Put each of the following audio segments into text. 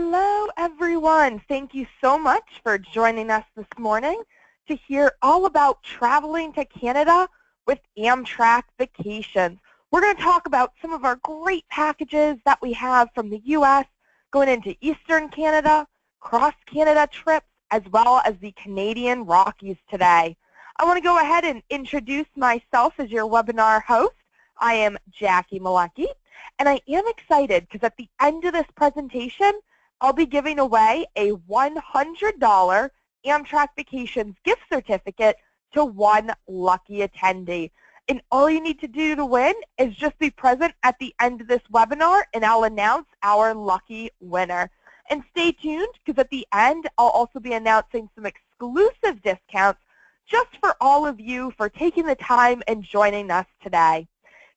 Hello, everyone. Thank you so much for joining us this morning to hear all about traveling to Canada with Amtrak Vacations. We're going to talk about some of our great packages that we have from the U.S. going into Eastern Canada, cross-Canada trips, as well as the Canadian Rockies today. I want to go ahead and introduce myself as your webinar host. I am Jackie Malecki, and I am excited because at the end of this presentation, I'll be giving away a $100 Amtrak Vacations gift certificate to one lucky attendee. And all you need to do to win is just be present at the end of this webinar, and I'll announce our lucky winner. And stay tuned, because at the end, I'll also be announcing some exclusive discounts just for all of you for taking the time and joining us today.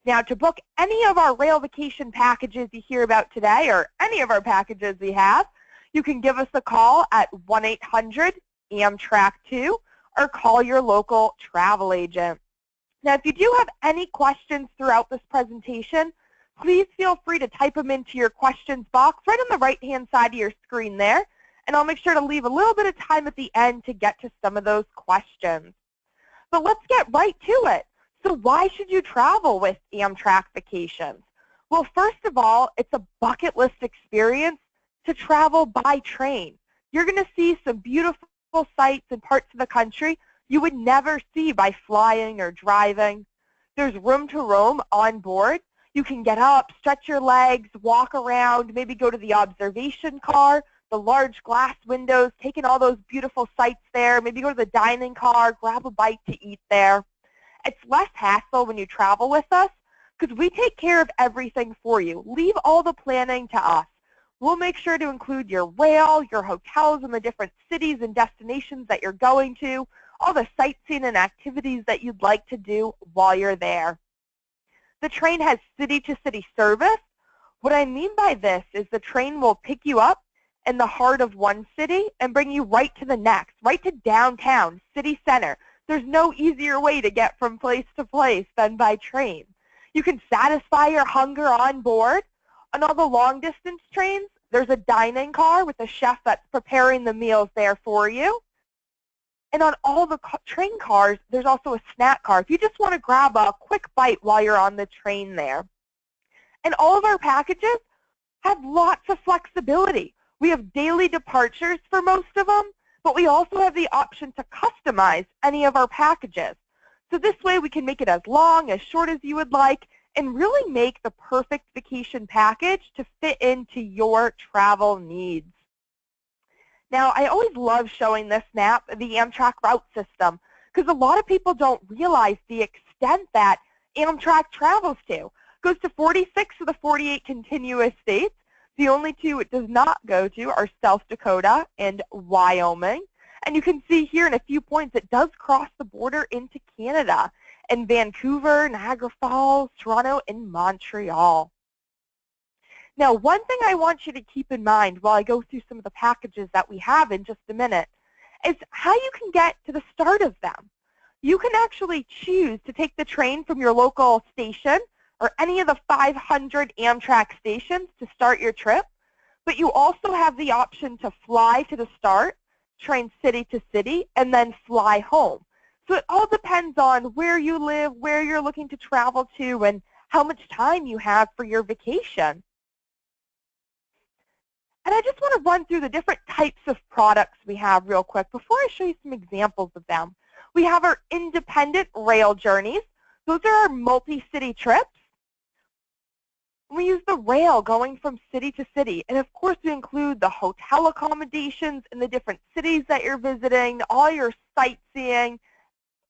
Now, to book any of our rail vacation packages you hear about today, or any of our packages we have, you can give us a call at 1-800-AMTRAC2 or call your local travel agent. Now, if you do have any questions throughout this presentation, please feel free to type them into your questions box right on the right-hand side of your screen there, and I'll make sure to leave a little bit of time at the end to get to some of those questions. But let's get right to it. So why should you travel with Amtrak Vacations? Well, first of all, it's a bucket list experience to travel by train. You're going to see some beautiful sights and parts of the country you would never see by flying or driving. There's room to roam on board. You can get up, stretch your legs, walk around, maybe go to the observation car, the large glass windows, take in all those beautiful sights there, maybe go to the dining car, grab a bite to eat there. It's less hassle when you travel with us because we take care of everything for you. Leave all the planning to us. We'll make sure to include your rail, your hotels in the different cities and destinations that you're going to, all the sightseeing and activities that you'd like to do while you're there. The train has city-to-city service. What I mean by this is the train will pick you up in the heart of one city and bring you right to the next, right to downtown, city center. There's no easier way to get from place to place than by train. You can satisfy your hunger on board. On all the long-distance trains, there's a dining car with a chef that's preparing the meals there for you. And on all the train cars, there's also a snack car if you just want to grab a quick bite while you're on the train there. And all of our packages have lots of flexibility. We have daily departures for most of them, but we also have the option to customize any of our packages. So this way we can make it as long, as short as you would like, and really make the perfect vacation package to fit into your travel needs. Now, I always love showing this map of the Amtrak route system because a lot of people don't realize the extent that Amtrak travels to. It goes to 46 of the 48 continuous states. The only two it does not go to are South Dakota and Wyoming. And you can see here in a few points it does cross the border into Canada in Vancouver, Niagara Falls, Toronto, and Montreal. Now, one thing I want you to keep in mind while I go through some of the packages that we have in just a minute is how you can get to the start of them. You can actually choose to take the train from your local station or any of the 500 Amtrak stations to start your trip, but you also have the option to fly to the start, train city to city, and then fly home. So it all depends on where you live, where you're looking to travel to, and how much time you have for your vacation. And I just want to run through the different types of products we have real quick before I show you some examples of them. We have our independent rail journeys. Those are our multi-city trips. We use the rail going from city to city. And of course, we include the hotel accommodations in the different cities that you're visiting, all your sightseeing.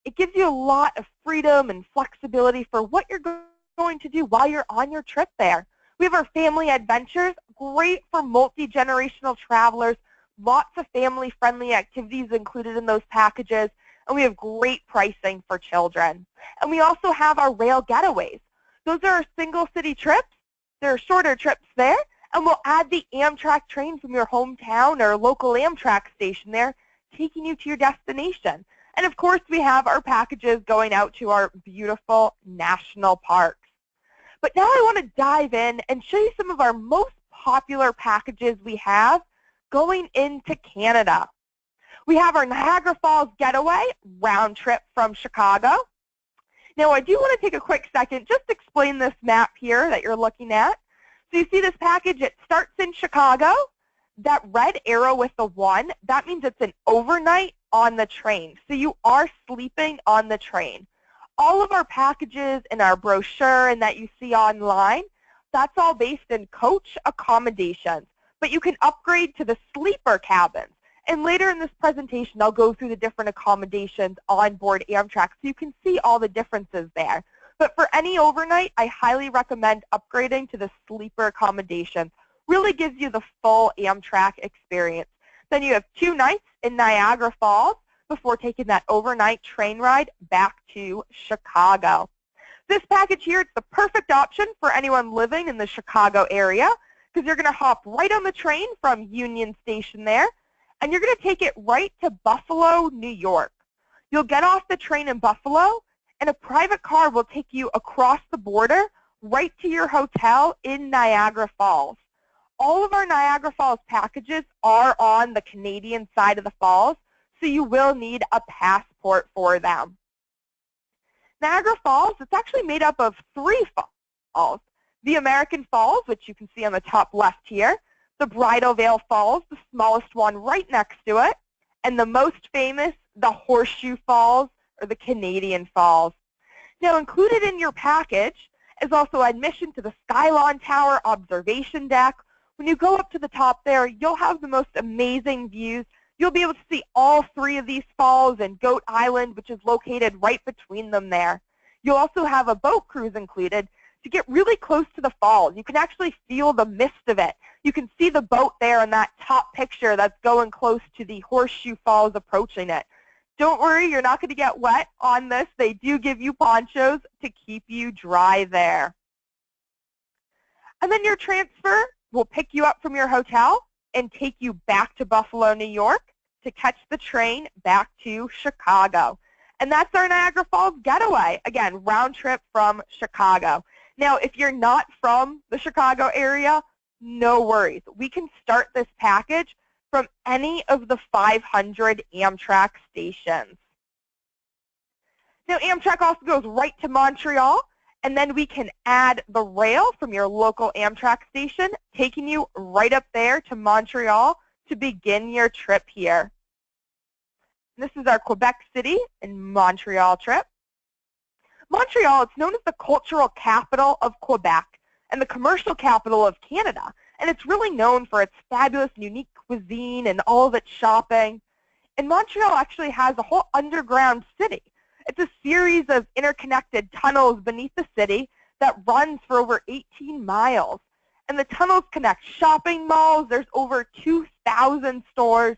It gives you a lot of freedom and flexibility for what you're going to do while you're on your trip there. We have our family adventures, great for multi-generational travelers, lots of family-friendly activities included in those packages, and we have great pricing for children. And we also have our rail getaways. Those are our single-city trips. There are shorter trips there, and we'll add the Amtrak train from your hometown or local Amtrak station there, taking you to your destination. And of course, we have our packages going out to our beautiful national parks. But now I want to dive in and show you some of our most popular packages we have going into Canada. We have our Niagara Falls getaway round trip from Chicago. Now, I do want to take a quick second just to explain this map here that you're looking at. So you see this package, it starts in Chicago. That red arrow with the 1, that means it's an overnight on the train. So you are sleeping on the train. All of our packages in our brochure and that you see online, that's all based in coach accommodations. But you can upgrade to the sleeper cabins. And later in this presentation, I'll go through the different accommodations on board Amtrak so you can see all the differences there. But for any overnight, I highly recommend upgrading to the sleeper accommodations. Really gives you the full Amtrak experience. Then you have 2 nights in Niagara Falls before taking that overnight train ride back to Chicago. This package here, it's the perfect option for anyone living in the Chicago area because you're going to hop right on the train from Union Station there, and you're going to take it right to Buffalo, New York. You'll get off the train in Buffalo, and a private car will take you across the border right to your hotel in Niagara Falls. All of our Niagara Falls packages are on the Canadian side of the falls, so you will need a passport for them. Niagara Falls, it's actually made up of 3 falls. The American Falls, which you can see on the top left here, the Bridal Veil Falls, the smallest one right next to it, and the most famous, the Horseshoe Falls, or the Canadian Falls. Now, included in your package is also admission to the Skyline Tower observation deck. When you go up to the top there, you'll have the most amazing views. You'll be able to see all 3 of these falls and Goat Island, which is located right between them there. You'll also have a boat cruise included to get really close to the falls. You can actually feel the mist of it. You can see the boat there in that top picture that's going close to the Horseshoe Falls approaching it. Don't worry, you're not going to get wet on this. They do give you ponchos to keep you dry there. And then your transfer will pick you up from your hotel and take you back to Buffalo, New York to catch the train back to Chicago. And that's our Niagara Falls getaway. Again, round trip from Chicago. Now, if you're not from the Chicago area, no worries. We can start this package from any of the 500 Amtrak stations. Now, Amtrak also goes right to Montreal, and then we can add the rail from your local Amtrak station, taking you right up there to Montreal to begin your trip here. This is our Quebec City and Montreal trip. Montreal, it's known as the cultural capital of Quebec and the commercial capital of Canada. And it's really known for its fabulous, unique cuisine and all of its shopping. And Montreal actually has a whole underground city. It's a series of interconnected tunnels beneath the city that runs for over 18 miles. And the tunnels connect shopping malls. There's over 2,000 stores,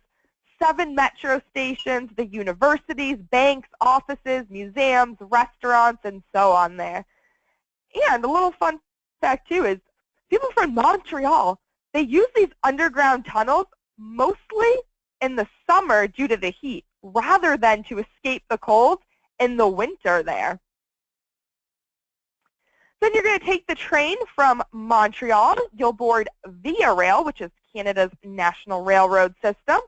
7 metro stations, the universities, banks, offices, museums, restaurants, and so on there. And a little fun fact, too, is people from Montreal, they use these underground tunnels mostly in the summer due to the heat, rather than to escape the cold in the winter there. Then you're going to take the train from Montreal. You'll board Via Rail, which is Canada's national railroad system,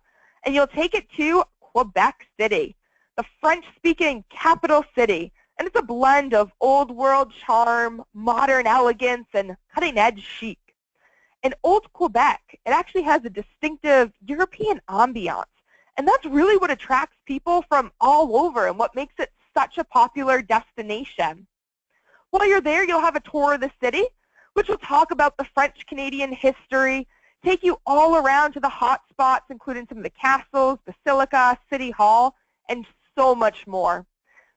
and you'll take it to Quebec City, the French-speaking capital city. And it's a blend of old world charm, modern elegance, and cutting-edge chic. In Old Quebec, it actually has a distinctive European ambiance. And that's really what attracts people from all over and what makes it such a popular destination. While you're there, you'll have a tour of the city, which will talk about the French-Canadian history, take you all around to the hot spots, including some of the castles, Basilica, City Hall, and so much more.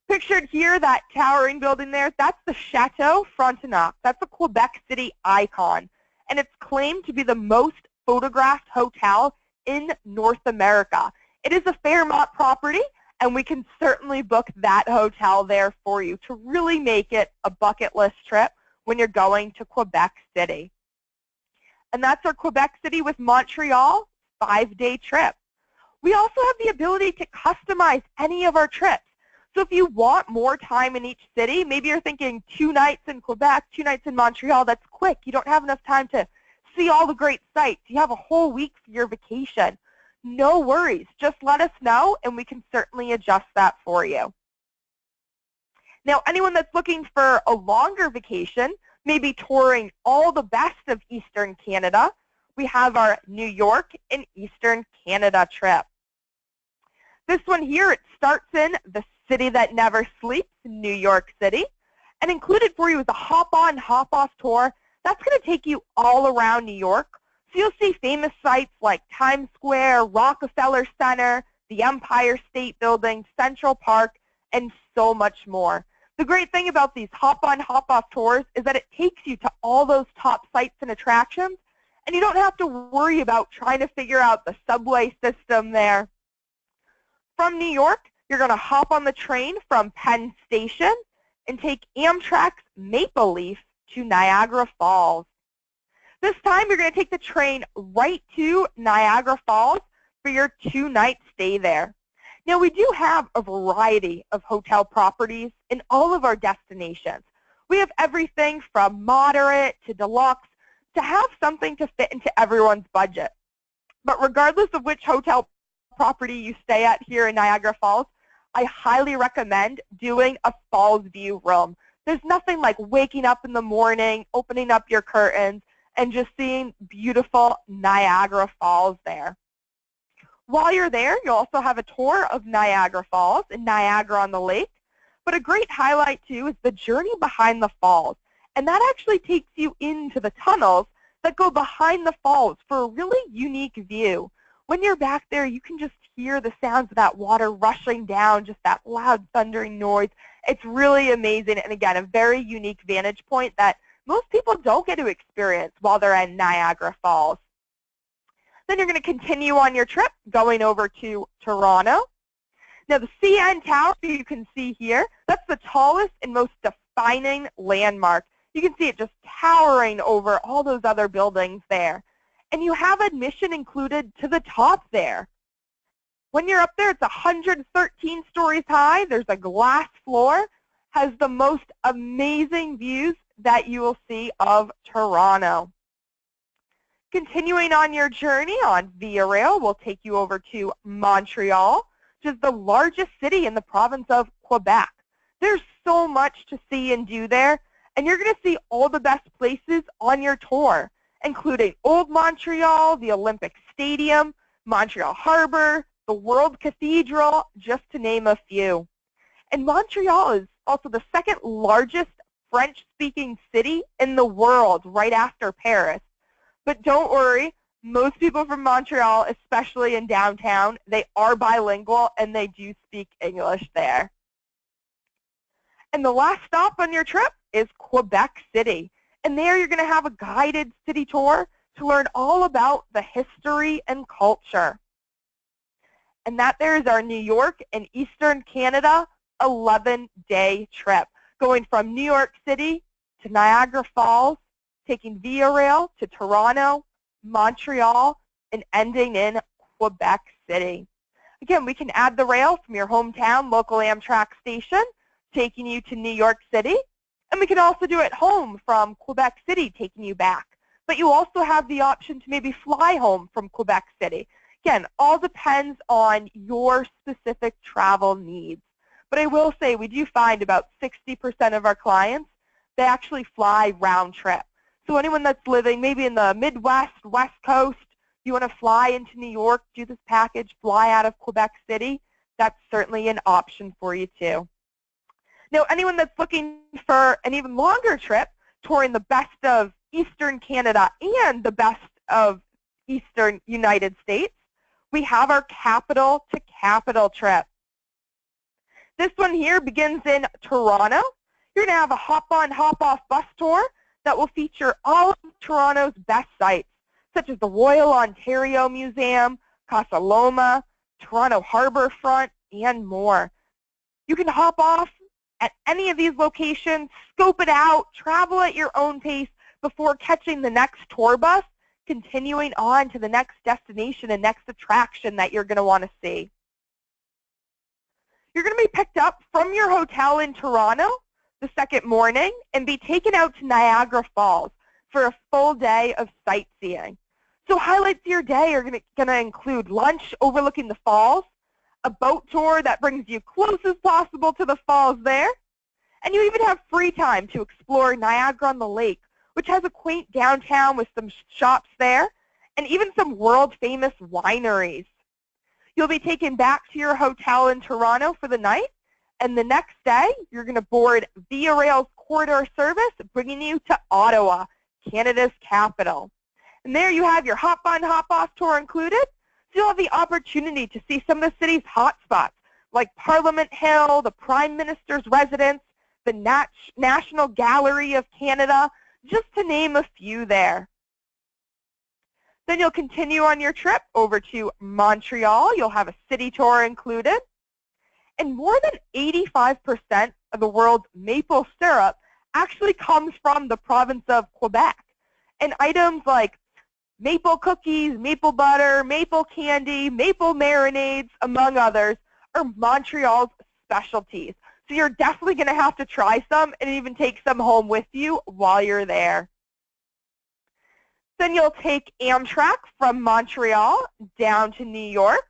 Pictured here, that towering building there, that's the Chateau Frontenac. That's a Quebec City icon. And it's claimed to be the most photographed hotel in North America. It is a Fairmont property, and we can certainly book that hotel there for you to really make it a bucket list trip when you're going to Quebec City. And that's our Quebec City with Montreal 5-day trip. We also have the ability to customize any of our trips. So if you want more time in each city, maybe you're thinking 2 nights in Quebec, 2 nights in Montreal, that's quick. You don't have enough time to see all the great sights. You have a whole week for your vacation. No worries. Just let us know, and we can certainly adjust that for you. Now, anyone that's looking for a longer vacation, maybe touring all the best of Eastern Canada, we have our New York and Eastern Canada trip. This one here, it starts in the city that never sleeps, New York City, and included for you is a hop-on, hop-off tour. That's going to take you all around New York. So you'll see famous sites like Times Square, Rockefeller Center, the Empire State Building, Central Park, and so much more. The great thing about these hop-on, hop-off tours is that it takes you to all those top sites and attractions, and you don't have to worry about trying to figure out the subway system there. From New York, you're going to hop on the train from Penn Station and take Amtrak's Maple Leaf to Niagara Falls. This time, you're going to take the train right to Niagara Falls for your 2-night stay there. Now, we do have a variety of hotel properties in all of our destinations. We have everything from moderate to deluxe to have something to fit into everyone's budget. But regardless of which hotel property you stay at here in Niagara Falls, I highly recommend doing a Falls View room. There's nothing like waking up in the morning, opening up your curtains, and just seeing beautiful Niagara Falls there. While you're there, you'll also have a tour of Niagara Falls and Niagara-on-the-Lake. But a great highlight, too, is the journey behind the falls. And that actually takes you into the tunnels that go behind the falls for a really unique view. When you're back there, you can just hear the sounds of that water rushing down, just that loud thundering noise. It's really amazing, and again, a very unique vantage point that most people don't get to experience while they're in Niagara Falls. Then you're going to continue on your trip, going over to Toronto. Now, the CN Tower, you can see here, that's the tallest and most defining landmark. You can see it just towering over all those other buildings there. And you have admission included to the top there. When you're up there, it's 113 stories high. There's a glass floor, has the most amazing views that you will see of Toronto. Continuing on your journey on Via Rail, we'll take you over to Montreal, which is the largest city in the province of Quebec. There's so much to see and do there, and you're going to see all the best places on your tour, including Old Montreal, the Olympic Stadium, Montreal Harbor, the World Cathedral, just to name a few. And Montreal is also the second largest French-speaking city in the world, right after Paris. But don't worry, most people from Montreal, especially in downtown, they are bilingual and they do speak English there. And the last stop on your trip is Quebec City. And there you're going to have a guided city tour to learn all about the history and culture. And that there is our New York and Eastern Canada 11-day trip, going from New York City to Niagara Falls, taking Via Rail to Toronto, Montreal, and ending in Quebec City. Again, we can add the rail from your hometown local Amtrak station, taking you to New York City, and we can also do it home from Quebec City, taking you back. But you also have the option to maybe fly home from Quebec City. Again, all depends on your specific travel needs. But I will say we do find about 60% of our clients, they actually fly round trip. So anyone that's living maybe in the Midwest, West Coast, you want to fly into New York, do this package, fly out of Quebec City, that's certainly an option for you too. Now, anyone that's looking for an even longer trip, touring the best of Eastern Canada and the best of Eastern United States, we have our capital to capital trip. This one here begins in Toronto. You're going to have a hop-on, hop-off bus tour that will feature all of Toronto's best sites, such as the Royal Ontario Museum, Casa Loma, Toronto Harbourfront, and more. You can hop off at any of these locations, scope it out, travel at your own pace before catching the next tour bus, continuing on to the next destination and next attraction that you're going to want to see. You're going to be picked up from your hotel in Toronto the second morning and be taken out to Niagara Falls. for a full day of sightseeing. So highlights of your day are going to include lunch overlooking the falls, a boat tour that brings you close as possible to the falls there, and you even have free time to explore Niagara-on-the-Lake, which has a quaint downtown with some shops there, and even some world-famous wineries. You'll be taken back to your hotel in Toronto for the night, and the next day, you're going to board Via Rail's corridor service, bringing you to Ottawa, Canada's capital. And there you have your hop-on, hop-off tour included. So you'll have the opportunity to see some of the city's hotspots, like Parliament Hill, the Prime Minister's residence, the National Gallery of Canada, just to name a few there. Then you'll continue on your trip over to Montreal. You'll have a city tour included. And more than 85% of the world's maple syrup actually comes from the province of Quebec. And items like maple cookies, maple butter, maple candy, maple marinades, among others, are Montreal's specialties. So you're definitely going to have to try some and even take some home with you while you're there. Then you'll take Amtrak from Montreal down to New York.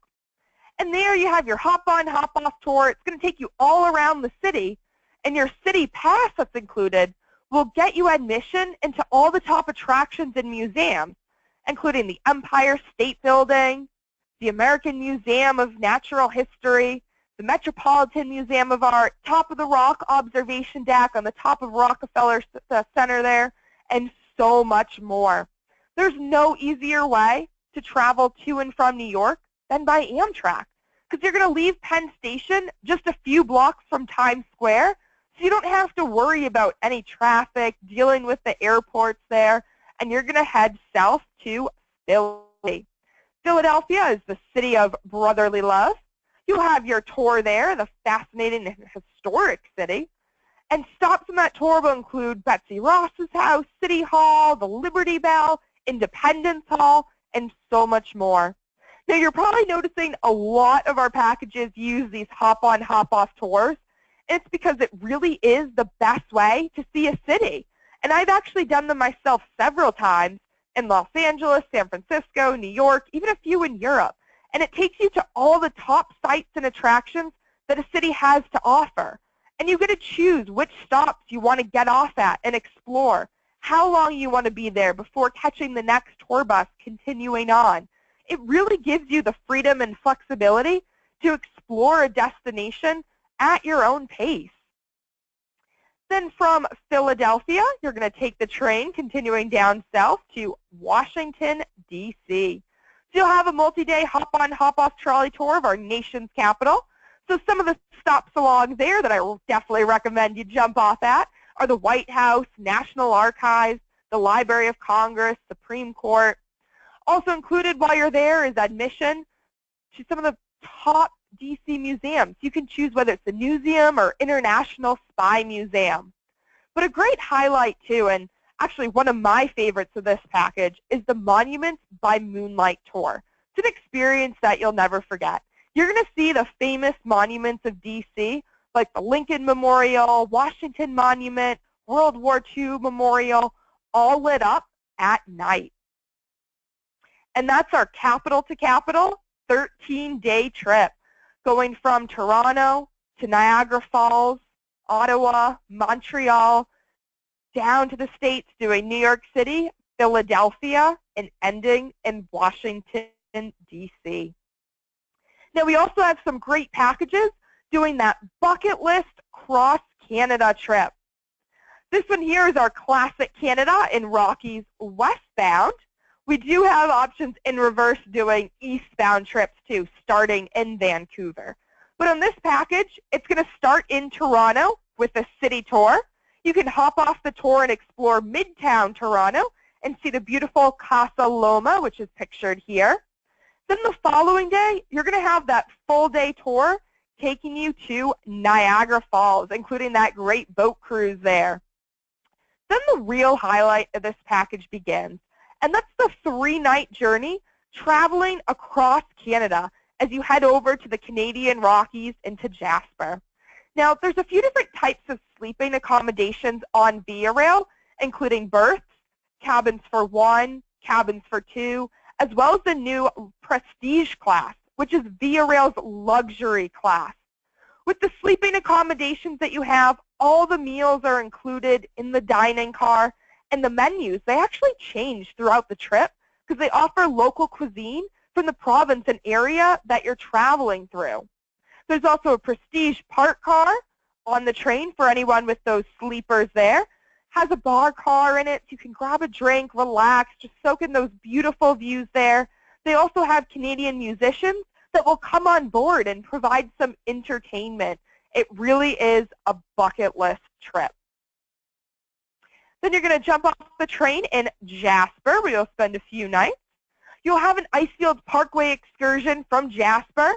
And there you have your hop-on, hop-off tour. It's going to take you all around the city. And your city pass that's included will get you admission into all the top attractions and museums, including the Empire State Building, the American Museum of Natural History, the Metropolitan Museum of Art, Top of the Rock observation deck on the top of Rockefeller Center there, and so much more. There's no easier way to travel to and from New York than by Amtrak, because you're going to leave Penn Station just a few blocks from Times Square, so you don't have to worry about any traffic, dealing with the airports there, and you're going to head south to Philly. Philadelphia is the city of brotherly love. You'll have your tour there, the fascinating and historic city. And stops on that tour will include Betsy Ross's house, City Hall, the Liberty Bell, Independence Hall, and so much more. Now, you're probably noticing a lot of our packages use these hop-on, hop-off tours. And it's because it really is the best way to see a city. And I've actually done them myself several times in Los Angeles, San Francisco, New York, even a few in Europe. And it takes you to all the top sites and attractions that a city has to offer. And you get to choose which stops you want to get off at and explore, how long you want to be there before catching the next tour bus continuing on. It really gives you the freedom and flexibility to explore a destination at your own pace. Then from Philadelphia, you're going to take the train continuing down south to Washington, D.C. So you'll have a multi-day hop-on, hop-off trolley tour of our nation's capital. So some of the stops along there that I will definitely recommend you jump off at are the White House, National Archives, the Library of Congress, Supreme Court. Also included while you're there is admission to some of the top D.C. museums. You can choose whether it's the Museum or International Spy Museum. But a great highlight too, and actually one of my favorites of this package, is the Monuments by Moonlight Tour. It's an experience that you'll never forget. You're going to see the famous monuments of D.C., like the Lincoln Memorial, Washington Monument, World War II Memorial, all lit up at night. And that's our capital to capital 13-day trip, going from Toronto to Niagara Falls, Ottawa, Montreal, down to the States, doing New York City, Philadelphia, and ending in Washington, D.C. Now, we also have some great packages doing that bucket list cross-Canada trip. This one here is our classic Canada in Rockies westbound. We do have options in reverse doing eastbound trips too, starting in Vancouver. But on this package, it's going to start in Toronto with a city tour. You can hop off the tour and explore Midtown Toronto and see the beautiful Casa Loma, which is pictured here. Then the following day, you're going to have that full-day tour taking you to Niagara Falls, including that great boat cruise there. Then the real highlight of this package begins, and that's the 3-night journey traveling across Canada as you head over to the Canadian Rockies into Jasper. Now, there's a few different types of sleeping accommodations on Via Rail, including berths, cabins for one, cabins for two, as well as the new Prestige class, which is Via Rail's luxury class. With the sleeping accommodations that you have, all the meals are included in the dining car, and the menus, they actually change throughout the trip because they offer local cuisine from the province and area that you're traveling through. There's also a Prestige park car on the train for anyone with those sleepers there. Has a bar car in it, so you can grab a drink, relax, just soak in those beautiful views there. They also have Canadian musicians that will come on board and provide some entertainment. It really is a bucket list trip. Then you're going to jump off the train in Jasper, where you'll spend a few nights. You'll have an Icefields Parkway excursion from Jasper,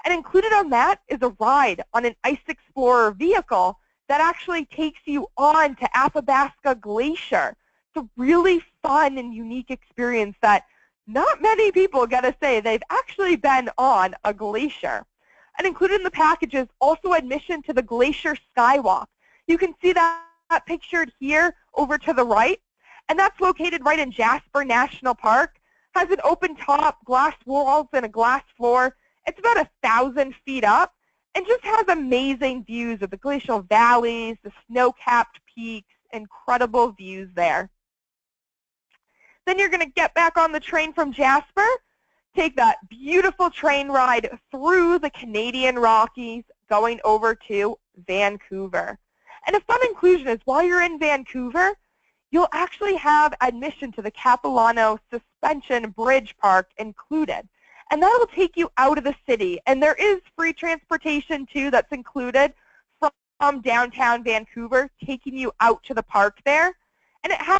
and included on that is a ride on an Ice Explorer vehicle that actually takes you on to Athabasca Glacier. It's a really fun and unique experience that not many people get to say they've actually been on a glacier. And included in the package is also admission to the Glacier Skywalk. You can see that pictured here over to the right, and that's located right in Jasper National Park. Has an open top, glass walls, and a glass floor. It's about 1,000 feet up and just has amazing views of the glacial valleys, the snow-capped peaks, incredible views there. Then you're going to get back on the train from Jasper, take that beautiful train ride through the Canadian Rockies, going over to Vancouver. And a fun inclusion is while you're in Vancouver, you'll actually have admission to the Capilano Suspension Bridge Park included. And that will take you out of the city. And there is free transportation, too, that's included from downtown Vancouver, taking you out to the park there. And it has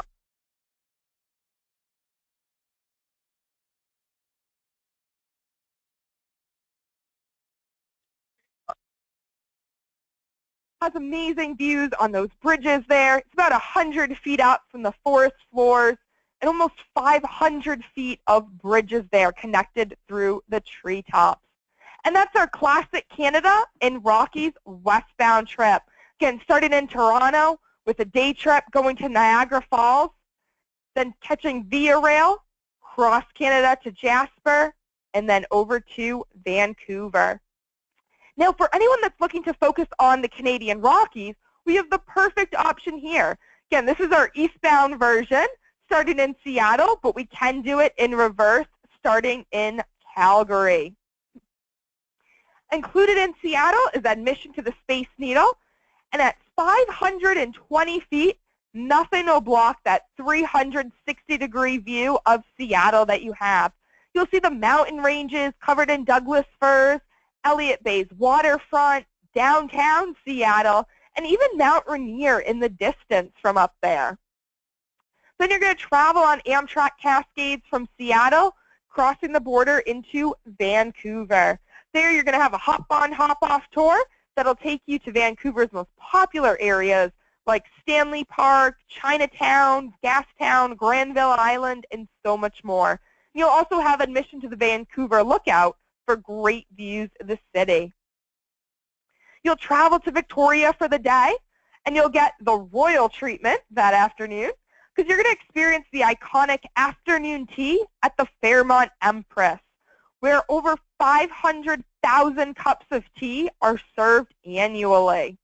amazing views on those bridges there. It's about 100 feet up from the forest floors and almost 500 feet of bridges there connected through the treetops. And that's our Classic Canada and Rockies westbound trip. Again, starting in Toronto with a day trip going to Niagara Falls, then catching Via Rail, cross Canada to Jasper, and then over to Vancouver. Now, for anyone that's looking to focus on the Canadian Rockies, we have the perfect option here. Again, this is our eastbound version, starting in Seattle, but we can do it in reverse, starting in Calgary. Included in Seattle is admission to the Space Needle, and at 520 feet, nothing will block that 360-degree view of Seattle that you have. You'll see the mountain ranges covered in Douglas firs, Elliott Bay's waterfront, downtown Seattle, and even Mount Rainier in the distance from up there. Then you're going to travel on Amtrak Cascades from Seattle, crossing the border into Vancouver. There you're going to have a hop-on, hop-off tour that'll take you to Vancouver's most popular areas like Stanley Park, Chinatown, Gastown, Granville Island, and so much more. You'll also have admission to the Vancouver Lookout for great views of the city. You'll travel to Victoria for the day, and you'll get the royal treatment that afternoon because you're going to experience the iconic afternoon tea at the Fairmont Empress, where over 500,000 cups of tea are served annually.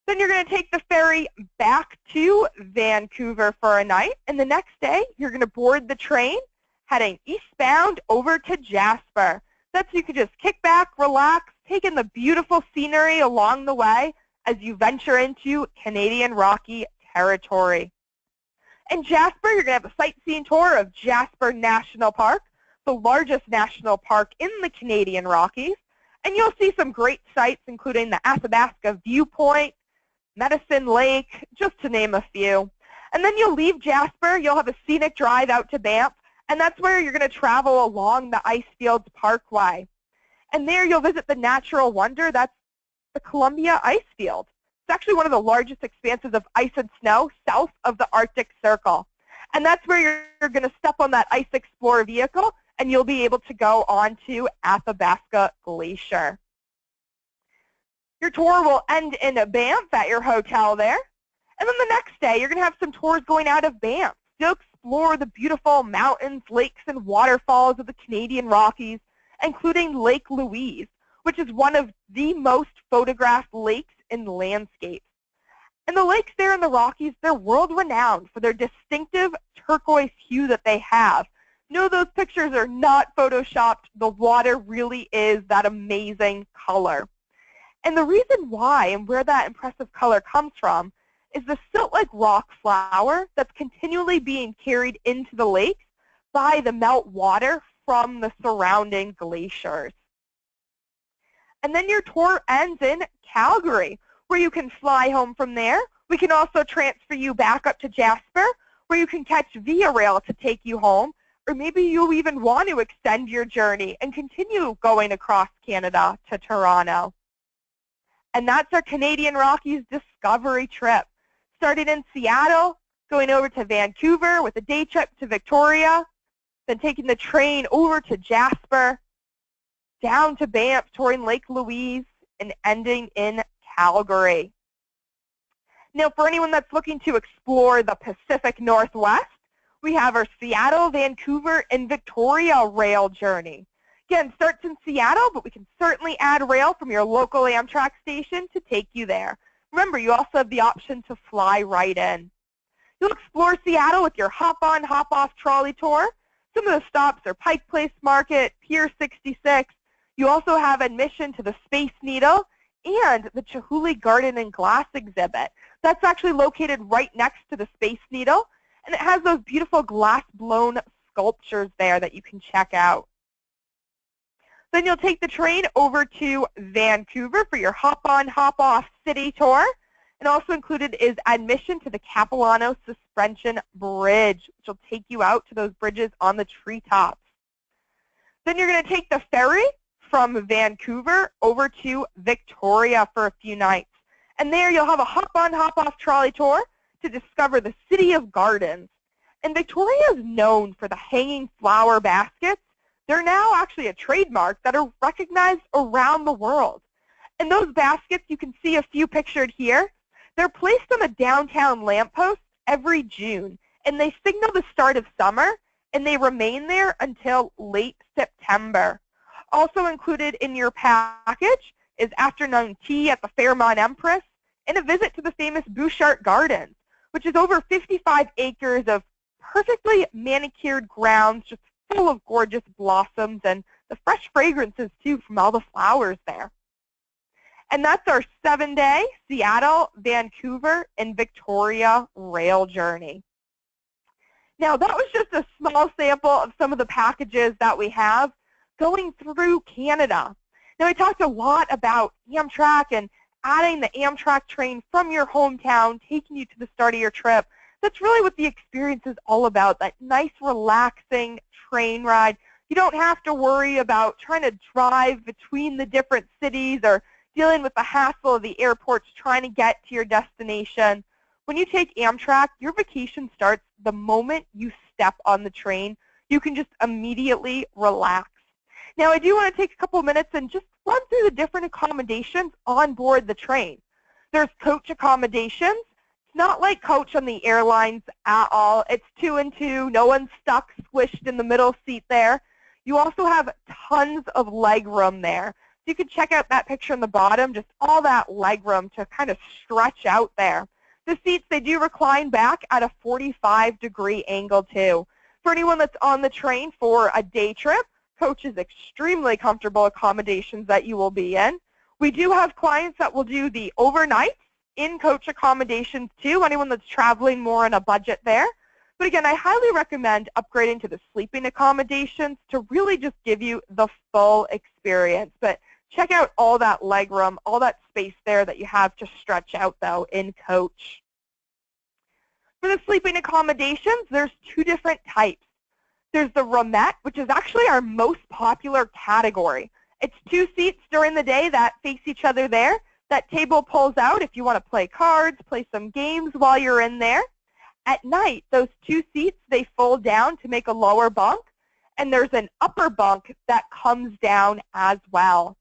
Then you're going to take the ferry back to Vancouver for a night, and the next day you're going to board the train heading eastbound over to Jasper. That's so you can just kick back, relax, take in the beautiful scenery along the way as you venture into Canadian Rocky territory. In Jasper, you're going to have a sightseeing tour of Jasper National Park, the largest national park in the Canadian Rockies. And you'll see some great sights, including the Athabasca Viewpoint, Medicine Lake, just to name a few. And then you'll leave Jasper. You'll have a scenic drive out to Banff. And that's where you're going to travel along the Icefields Parkway. And there you'll visit the natural wonder. That's the Columbia Icefield. It's actually one of the largest expanses of ice and snow south of the Arctic Circle. And that's where you're going to step on that Ice Explorer vehicle, and you'll be able to go on to Athabasca Glacier. Your tour will end in Banff at your hotel there. And then the next day, you're going to have some tours going out of Banff. You'll explore the beautiful mountains, lakes, and waterfalls of the Canadian Rockies, including Lake Louise, which is one of the most photographed lakes in the landscape. And the lakes there in the Rockies, they're world-renowned for their distinctive turquoise hue that they have. No, those pictures are not photoshopped. The water really is that amazing color. And the reason why and where that impressive color comes from is the silt-like rock flour that's continually being carried into the lakes by the melt water from the surrounding glaciers. And then your tour ends in Calgary, where you can fly home from there. We can also transfer you back up to Jasper, where you can catch Via Rail to take you home, or maybe you'll even want to extend your journey and continue going across Canada to Toronto. And that's our Canadian Rockies Discovery trip. Started in Seattle, going over to Vancouver with a day trip to Victoria, then taking the train over to Jasper, down to Banff, touring Lake Louise, and ending in Calgary. Now, for anyone that's looking to explore the Pacific Northwest, we have our Seattle, Vancouver, and Victoria rail journey. Again, starts in Seattle, but we can certainly add rail from your local Amtrak station to take you there. Remember, you also have the option to fly right in. You'll explore Seattle with your hop-on, hop-off trolley tour. Some of the stops are Pike Place Market, Pier 66. You also have admission to the Space Needle and the Chihuly Garden and Glass exhibit. That's actually located right next to the Space Needle, and it has those beautiful glass-blown sculptures there that you can check out. Then you'll take the train over to Vancouver for your hop-on, hop-off city tour. And also included is admission to the Capilano Suspension Bridge, which will take you out to those bridges on the treetops. Then you're going to take the ferry from Vancouver over to Victoria for a few nights. And there you'll have a hop-on, hop-off trolley tour to discover the City of Gardens. And Victoria is known for the hanging flower baskets. They're now actually a trademark that are recognized around the world. And those baskets, you can see a few pictured here. They're placed on a downtown lamppost every June, and they signal the start of summer, and they remain there until late September. Also included in your package is afternoon tea at the Fairmont Empress and a visit to the famous Bouchard Gardens, which is over 55 acres of perfectly manicured grounds, just full of gorgeous blossoms and the fresh fragrances, too, from all the flowers there. And that's our 7-day Seattle, Vancouver, and Victoria rail journey. Now, that was just a small sample of some of the packages that we have going through Canada. Now, we talked a lot about Amtrak and adding the Amtrak train from your hometown, taking you to the start of your trip. That's really what the experience is all about, that nice, relaxing train ride. You don't have to worry about trying to drive between the different cities or dealing with the hassle of the airports trying to get to your destination. When you take Amtrak, your vacation starts the moment you step on the train. You can just immediately relax. Now, I do want to take a couple minutes and just run through the different accommodations on board the train. There's coach accommodations. It's not like coach on the airlines at all. It's 2 and 2. No one's stuck, squished in the middle seat there. You also have tons of leg room there. You can check out that picture on the bottom, just all that leg room to kind of stretch out there. The seats, they do recline back at a 45-degree angle too. For anyone that's on the train for a day trip, coach is extremely comfortable accommodations that you will be in. We do have clients that will do the overnight in coach accommodations too, anyone that's traveling more on a budget there. But again, I highly recommend upgrading to the sleeping accommodations to really just give you the full experience. But check out all that leg room, all that space there that you have to stretch out, though, in coach. For the sleeping accommodations, there's 2 different types. There's the roomette, which is actually our most popular category. It's 2 seats during the day that face each other there. That table pulls out if you want to play cards, play some games while you're in there. At night, those 2 seats, they fold down to make a lower bunk, and there's an upper bunk that comes down as well.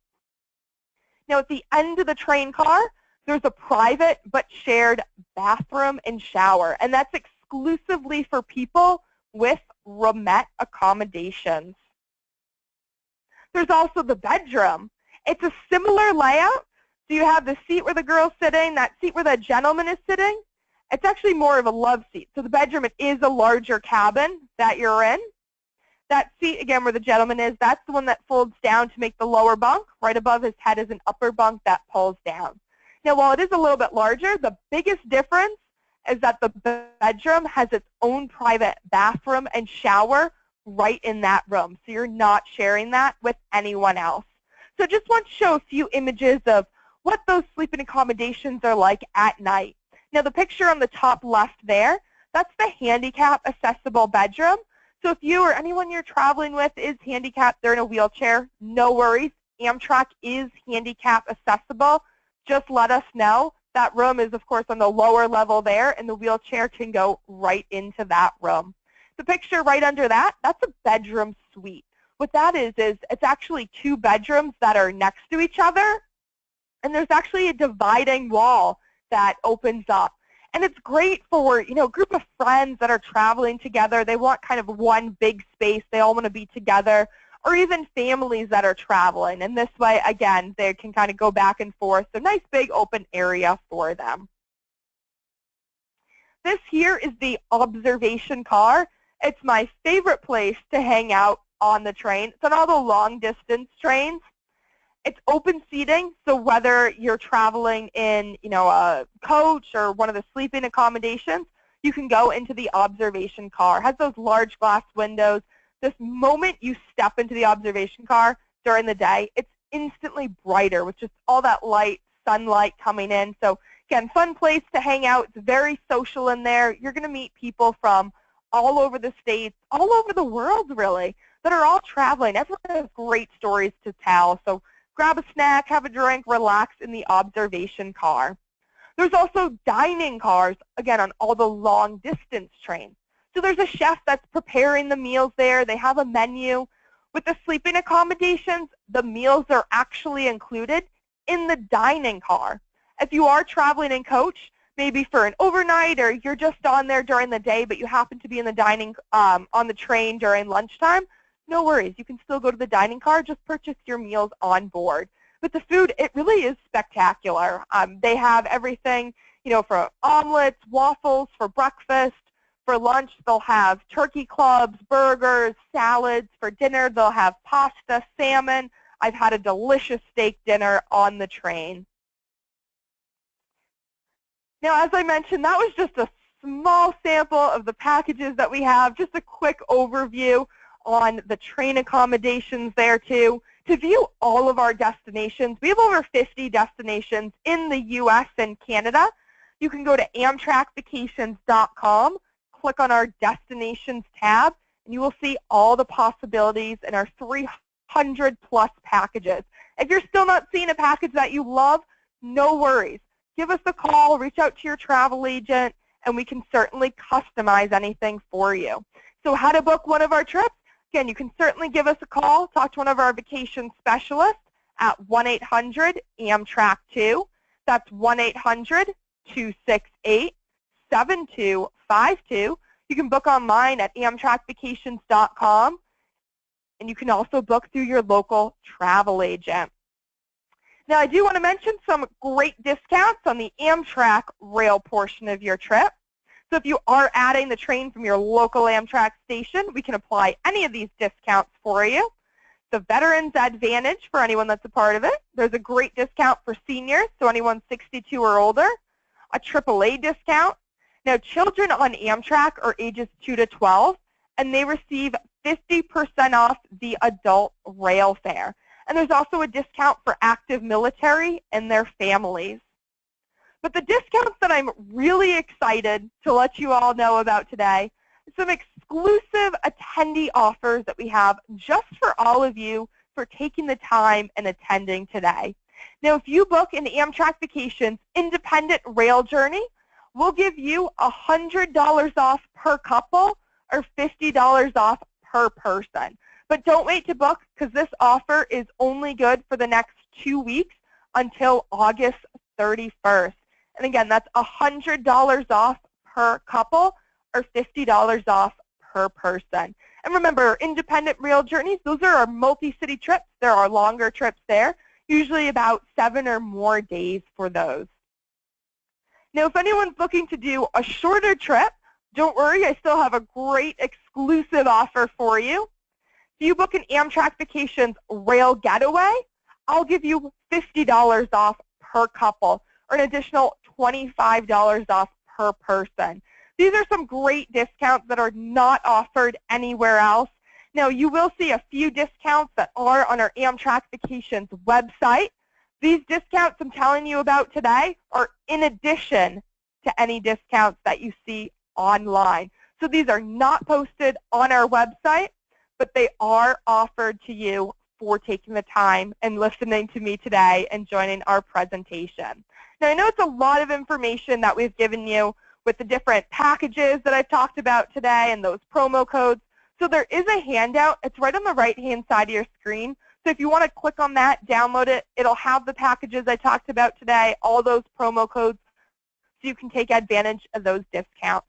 Now, at the end of the train car, there's a private but shared bathroom and shower, and that's exclusively for people with roomette accommodations. There's also the bedroom. It's a similar layout. So you have the seat where the girl's sitting, that seat where the gentleman is sitting. It's actually more of a love seat. So the bedroom, it is a larger cabin that you're in. That seat, again, where the gentleman is, that's the one that folds down to make the lower bunk. Right above his head is an upper bunk that pulls down. Now, while it is a little bit larger, the biggest difference is that the bedroom has its own private bathroom and shower right in that room. So you're not sharing that with anyone else. So just want to show a few images of what those sleeping accommodations are like at night. Now, the picture on the top left there, that's the handicap accessible bedroom. So if you or anyone you're traveling with is handicapped, they're in a wheelchair, no worries. Amtrak is handicap accessible. Just let us know. That room is, of course, on the lower level there, and the wheelchair can go right into that room. The picture right under that, that's a bedroom suite. What that is it's actually two bedrooms that are next to each other, and there's actually a dividing wall that opens up. And it's great for, you know, a group of friends that are traveling together. They want kind of one big space. They all want to be together, or even families that are traveling. And this way, again, they can kind of go back and forth. So nice big open area for them. This here is the observation car. It's my favorite place to hang out on the train. It's on all the long distance trains. It's open seating, so whether you're traveling in, you know, a coach or one of the sleeping accommodations, you can go into the observation car. It has those large glass windows. This moment you step into the observation car during the day, it's instantly brighter with just all that light, sunlight coming in. So again, fun place to hang out. It's very social in there. You're going to meet people from all over the states, all over the world really, that are all traveling. Everyone has great stories to tell. So grab a snack, have a drink, relax in the observation car. There's also dining cars, again, on all the long distance trains. So there's a chef that's preparing the meals there. They have a menu. With the sleeping accommodations, the meals are actually included in the dining car. If you are traveling in coach, maybe for an overnight, or you're just on there during the day, but you happen to be in the dining on the train during lunchtime, no worries. You can still go to the dining car. Just purchase your meals on board. But the food, it really is spectacular. They have everything, you know, for omelets, waffles for breakfast. For lunch, they'll have turkey clubs, burgers, salads. For dinner, they'll have pasta, salmon. I've had a delicious steak dinner on the train. Now, as I mentioned, that was just a small sample of the packages that we have, just a quick overview on the train accommodations there too. To view all of our destinations, we have over 50 destinations in the U.S. and Canada. You can go to amtrakvacations.com, click on our destinations tab, and you will see all the possibilities in our 300 plus packages. If you're still not seeing a package that you love, no worries. Give us a call, reach out to your travel agent, and we can certainly customize anything for you. So how to book one of our trips? Again, you can certainly give us a call, talk to one of our vacation specialists at 1-800-AMTRAK2. That's 1-800-268-7252. You can book online at amtrakvacations.com, and you can also book through your local travel agent. Now, I do want to mention some great discounts on the Amtrak rail portion of your trip. So if you are adding the train from your local Amtrak station, we can apply any of these discounts for you. The Veterans Advantage for anyone that's a part of it. There's a great discount for seniors, so anyone 62 or older. A AAA discount. Now, children on Amtrak are ages 2 to 12, and they receive 50% off the adult rail fare. And there's also a discount for active military and their families. But the discounts that I'm really excited to let you all know about today, some exclusive attendee offers that we have just for all of you for taking the time and attending today. Now, if you book an Amtrak Vacations independent rail journey, we'll give you $100 off per couple or $50 off per person. But don't wait to book, because this offer is only good for the next 2 weeks until August 31st. And again, that's $100 off per couple or $50 off per person. And remember, independent rail journeys, those are our multi-city trips. There are longer trips there, usually about 7 or more days for those. Now, if anyone's looking to do a shorter trip, don't worry, I still have a great exclusive offer for you. If you book an Amtrak Vacations rail getaway, I'll give you $50 off per couple or an additional $25 off per person. These are some great discounts that are not offered anywhere else. Now, you will see a few discounts that are on our Amtrak Vacations website. These discounts I'm telling you about today are in addition to any discounts that you see online. So these are not posted on our website, but they are offered to you for taking the time and listening to me today and joining our presentation. Now, I know it's a lot of information that we've given you with the different packages that I've talked about today and those promo codes. So there is a handout. It's right on the right-hand side of your screen. So if you want to click on that, download it, it'll have the packages I talked about today, all those promo codes, so you can take advantage of those discounts.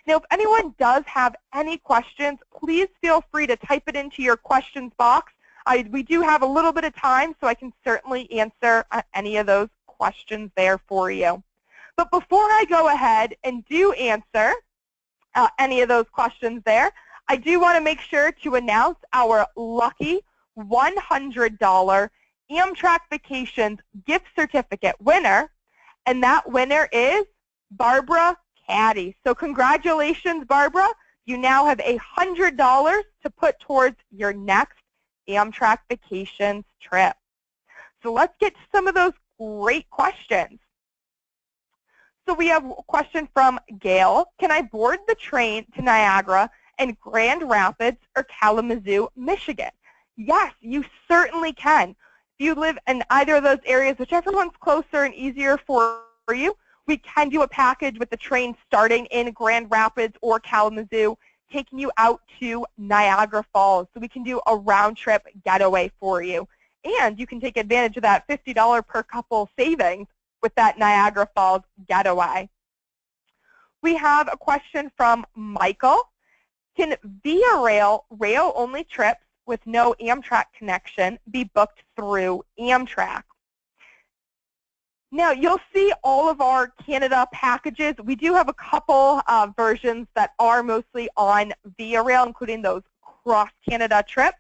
Now, if anyone does have any questions, please feel free to type it into your questions box. We do have a little bit of time, so I can certainly answer any of those questions there for you. But before I go ahead and do answer any of those questions there, I do want to make sure to announce our lucky $100 Amtrak Vacations gift certificate winner, and that winner is Barbara Caddy. So congratulations, Barbara. You now have $100 to put towards your next Amtrak Vacations trip. So let's get to some of those great questions. So we have a question from Gail. Can I board the train to Niagara and Grand Rapids or Kalamazoo, Michigan? Yes, you certainly can. If you live in either of those areas, whichever one's closer and easier for you, we can do a package with the train starting in Grand Rapids or Kalamazoo, taking you out to Niagara Falls. So we can do a round-trip getaway for you. And you can take advantage of that $50 per couple savings with that Niagara Falls getaway. We have a question from Michael. Can Via Rail rail-only trips with no Amtrak connection be booked through Amtrak? Now, you'll see all of our Canada packages. We do have a couple versions that are mostly on Via Rail, including those cross-Canada trips.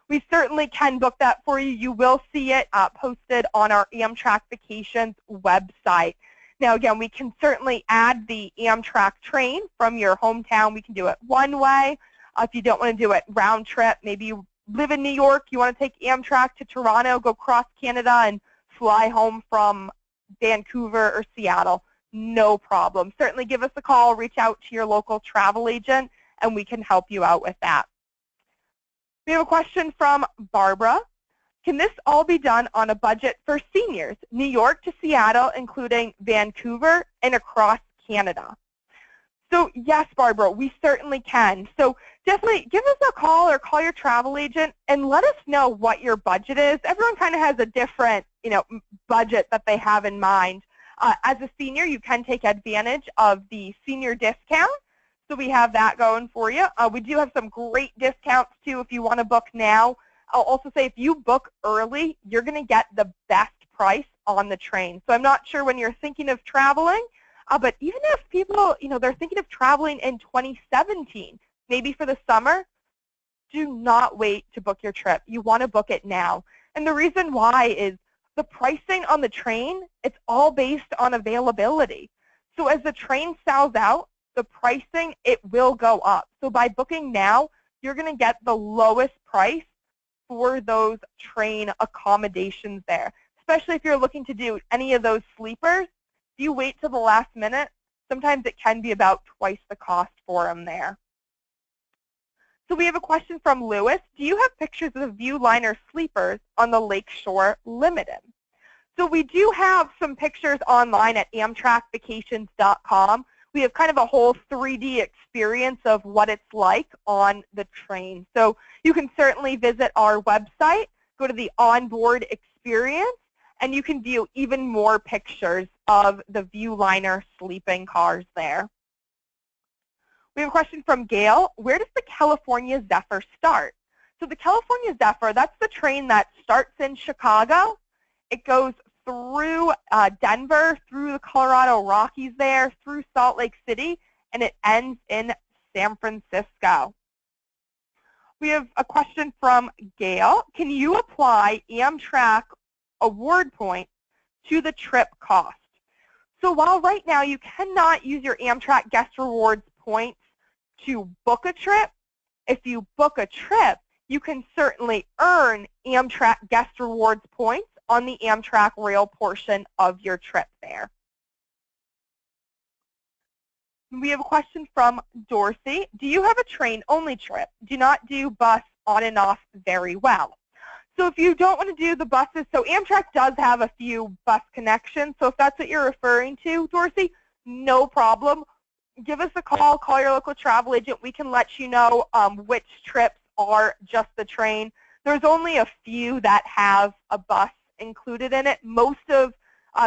We certainly can book that for you. You will see it posted on our Amtrak Vacations website. Now, again, we can certainly add the Amtrak train from your hometown. We can do it one way. If you don't want to do it round trip, maybe you live in New York, you want to take Amtrak to Toronto, go cross Canada, and fly home from Vancouver or Seattle, no problem. Certainly give us a call, reach out to your local travel agent, and we can help you out with that. We have a question from Barbara. Can this all be done on a budget for seniors, New York to Seattle, including Vancouver and across Canada? So yes, Barbara, we certainly can. So definitely give us a call or call your travel agent and let us know what your budget is. Everyone kind of has a different, budget that they have in mind. As a senior, you can take advantage of the senior discount. So we have that going for you. We do have some great discounts too if you want to book now. I'll also say if you book early, you're going to get the best price on the train. So I'm not sure when you're thinking of traveling, but even if people, they're thinking of traveling in 2017, maybe for the summer, do not wait to book your trip. You want to book it now. And the reason why is the pricing on the train, it's all based on availability. So as the train sells out, the pricing, it will go up. So by booking now, you're going to get the lowest price for those train accommodations there, especially if you're looking to do any of those sleepers. If you wait till the last minute, sometimes it can be about twice the cost for them there. So we have a question from Lewis. Do you have pictures of the Viewliner sleepers on the Lakeshore Limited? So we do have some pictures online at amtrakvacations.com. We have kind of a whole 3D experience of what it's like on the train. So you can certainly visit our website, go to the onboard experience, and you can view even more pictures of the Viewliner sleeping cars there. We have a question from Gail. Where does the California Zephyr start? So the California Zephyr, that's the train that starts in Chicago. It goes through Denver, through the Colorado Rockies there, through Salt Lake City, and it ends in San Francisco. We have a question from Gail. Can you apply Amtrak award points to the trip cost? So while right now you cannot use your Amtrak guest rewards points to book a trip, if you book a trip, you can certainly earn Amtrak guest rewards points on the Amtrak rail portion of your trip there. We have a question from Dorsey. Do you have a train-only trip? Do not do bus on and off very well. So if you don't want to do the buses, so Amtrak does have a few bus connections. So if that's what you're referring to, Dorsey, no problem. Give us a call, call your local travel agent. We can let you know which trips are just the train. There's only a few that have a bus included in it. Most of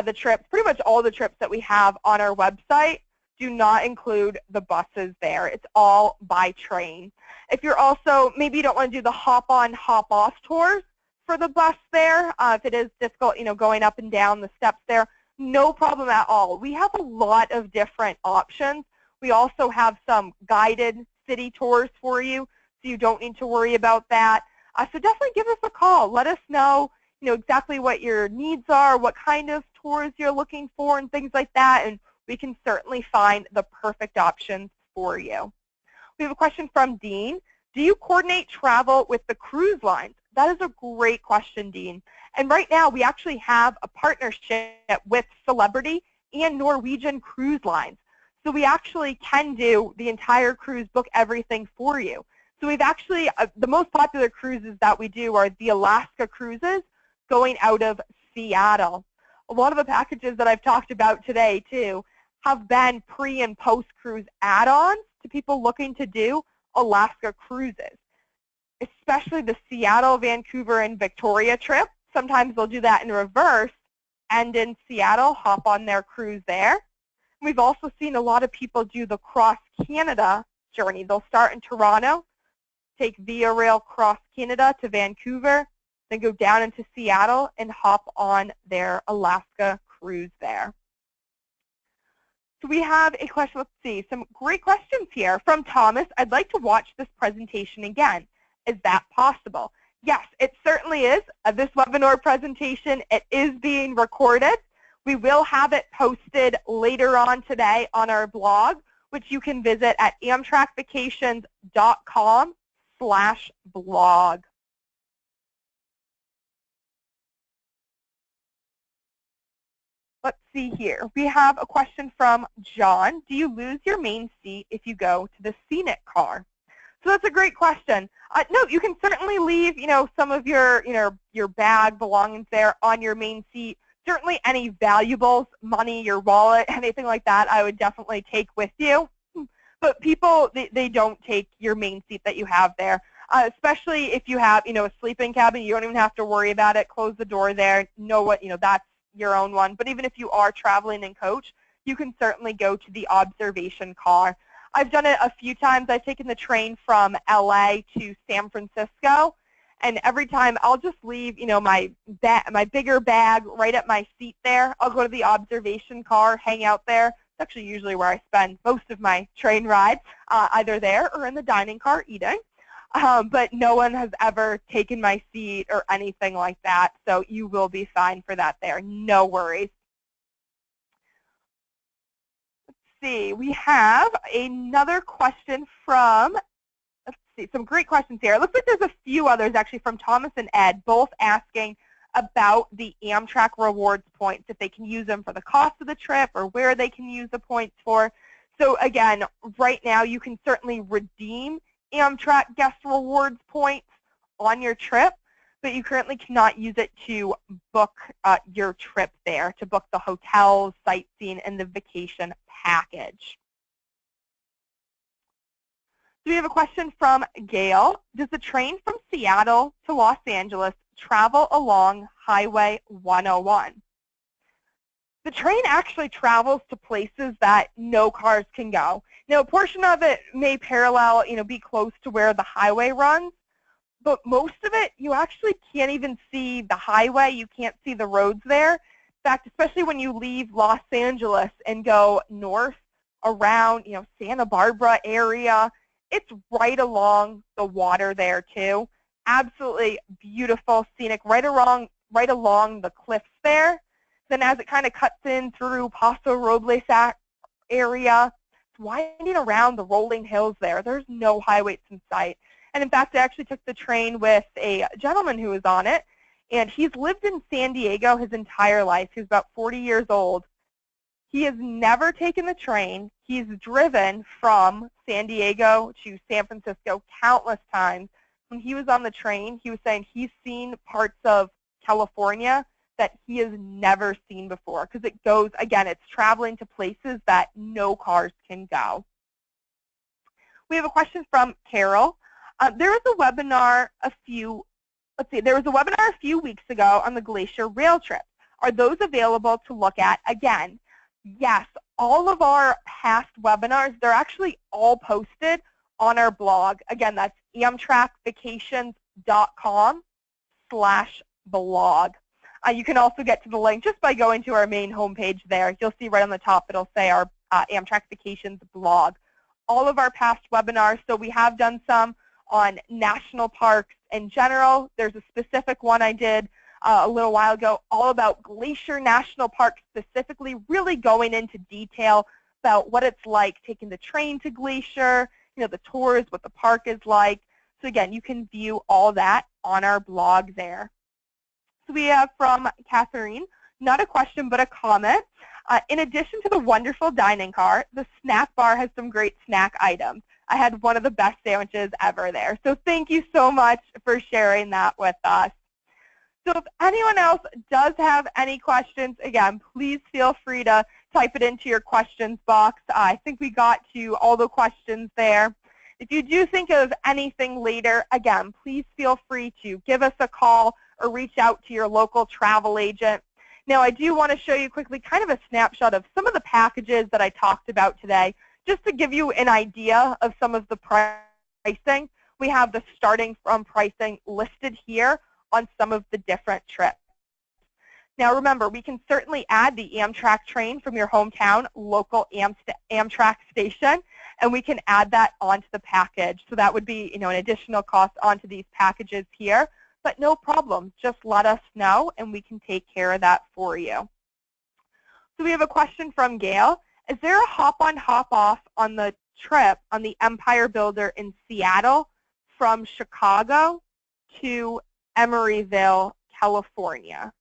the trips, pretty much all the trips that we have on our website do not include the buses there. It's all by train. If you're also, maybe you don't want to do the hop-on, hop-off tours for the bus there, if it is difficult, going up and down the steps there, no problem at all. We have a lot of different options. We also have some guided city tours for you, so you don't need to worry about that. So definitely give us a call. Let us know, exactly what your needs are, what kind of tours you're looking for, and things like that, and we can certainly find the perfect options for you. We have a question from Dean. Do you coordinate travel with the cruise lines? That is a great question, Dean. And right now, we actually have a partnership with Celebrity and Norwegian Cruise Lines. So we actually can do the entire cruise, book everything for you. So we've actually, the most popular cruises that we do are the Alaska cruises going out of Seattle. A lot of the packages that I've talked about today, too, have been pre- and post-cruise add-ons to people looking to do Alaska cruises, especially the Seattle, Vancouver, and Victoria trip. Sometimes they'll do that in reverse, and in Seattle, hop on their cruise there. We've also seen a lot of people do the cross-Canada journey. They'll start in Toronto, take Via Rail cross Canada to Vancouver, then go down into Seattle and hop on their Alaska cruise there. So we have a question, let's see, some great questions here from Thomas. I'd like to watch this presentation again. Is that possible? Yes, it certainly is. This webinar presentation, it is being recorded. We will have it posted later on today on our blog, which you can visit at amtrakvacations.com/blog. Let's see here. We have a question from John. Do you lose your main seat if you go to the scenic car? So that's a great question. No, you can certainly leave, some of your bag belongings there on your main seat. Certainly any valuables, money, your wallet, anything like that, I would definitely take with you. But people, they don't take your main seat that you have there, especially if you have, a sleeping cabin. You don't even have to worry about it. Close the door there. Know what, that's your own one. But even if you are traveling in coach, you can certainly go to the observation car. I've done it a few times. I've taken the train from LA to San Francisco, and every time I'll just leave, my bigger bag right at my seat there. I'll go to the observation car, hang out there. It's actually usually where I spend most of my train rides, either there or in the dining car eating. But no one has ever taken my seat or anything like that, so you will be fine for that there. No worries. See, we have another question from, let's see, some great questions here. It looks like there's a few others actually from Thomas and Ed, both asking about the Amtrak rewards points, if they can use them for the cost of the trip or where they can use the points for. So again, right now you can certainly redeem Amtrak guest rewards points on your trip, but you currently cannot use it to book your trip there, to book the hotels, sightseeing, and the vacation package. So we have a question from Gail. Does the train from Seattle to Los Angeles travel along Highway 101? The train actually travels to places that no cars can go. Now, a portion of it may parallel, be close to where the highway runs, but most of it, you actually can't even see the highway. You can't see the roads there. In fact, especially when you leave Los Angeles and go north around, Santa Barbara area, it's right along the water there too. Absolutely beautiful, scenic, right along the cliffs there. Then as it kind of cuts in through Paso Robles area, it's winding around the rolling hills there. There's no highways in sight. And in fact, I actually took the train with a gentleman who was on it, and he's lived in San Diego his entire life. He's about 40 years old. He has never taken the train. He's driven from San Diego to San Francisco countless times. When he was on the train, he was saying he's seen parts of California that he has never seen before because it goes, again, it's traveling to places that no cars can go. We have a question from Carol. There was a webinar a few weeks ago on the Glacier Rail Trip. Are those available to look at again? Yes, all of our past webinars, they're actually all posted on our blog. Again, that's amtrakvacations.com/blog. You can also get to the link just by going to our main homepage there. You'll see right on the top, it'll say our Amtrak Vacations blog. All of our past webinars, so we have done some on national parks in general. There's a specific one I did a little while ago all about Glacier National Park specifically, really going into detail about what it's like taking the train to Glacier, the tours, what the park is like. So again, you can view all that on our blog there. So we have from Catherine, not a question but a comment. In addition to the wonderful dining car, the snack bar has some great snack items. I had one of the best sandwiches ever there. So thank you so much for sharing that with us. So if anyone else does have any questions, again, please feel free to type it into your questions box. I think we got to all the questions there. If you do think of anything later, again, please feel free to give us a call or reach out to your local travel agent. Now, I do want to show you quickly kind of a snapshot of some of the packages that I talked about today, just to give you an idea of some of the pricing. We have the starting from pricing listed here on some of the different trips. Now remember, we can certainly add the Amtrak train from your hometown local Amtrak station, and we can add that onto the package. So that would be an additional cost onto these packages here, but no problem. Just let us know, and we can take care of that for you. So we have a question from Gail. Is there a hop-on, hop-off on the trip on the Empire Builder in Seattle from Chicago to Emeryville, California?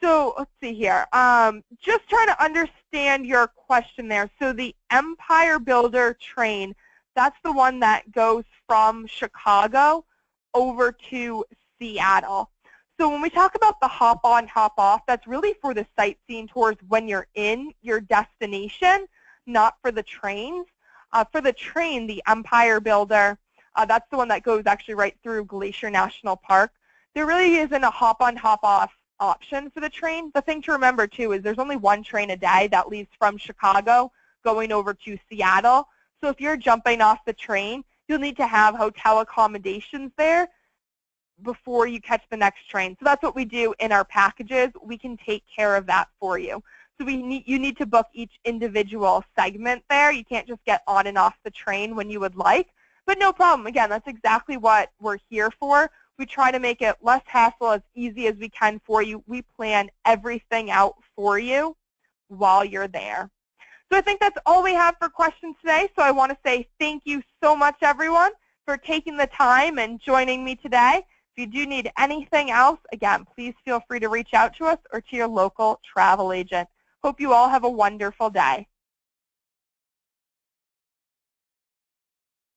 So let's see here. Just trying to understand your question there. So the Empire Builder train, that's the one that goes from Chicago over to Seattle. So when we talk about the hop-on, hop-off, that's really for the sightseeing tours when you're in your destination, not for the trains. For the train, the Empire Builder, that's the one that goes actually right through Glacier National Park. There really isn't a hop-on, hop-off option for the train. The thing to remember, too, is there's only one train a day that leaves from Chicago going over to Seattle. So if you're jumping off the train, you'll need to have hotel accommodations there before you catch the next train. So that's what we do in our packages. We can take care of that for you. So you need to book each individual segment there. You can't just get on and off the train when you would like. But no problem. Again, that's exactly what we're here for. We try to make it less hassle, as easy as we can for you. We plan everything out for you while you're there. So I think that's all we have for questions today. So I want to say thank you so much, everyone, for taking the time and joining me today. If you do need anything else, again, please feel free to reach out to us or to your local travel agent. Hope you all have a wonderful day.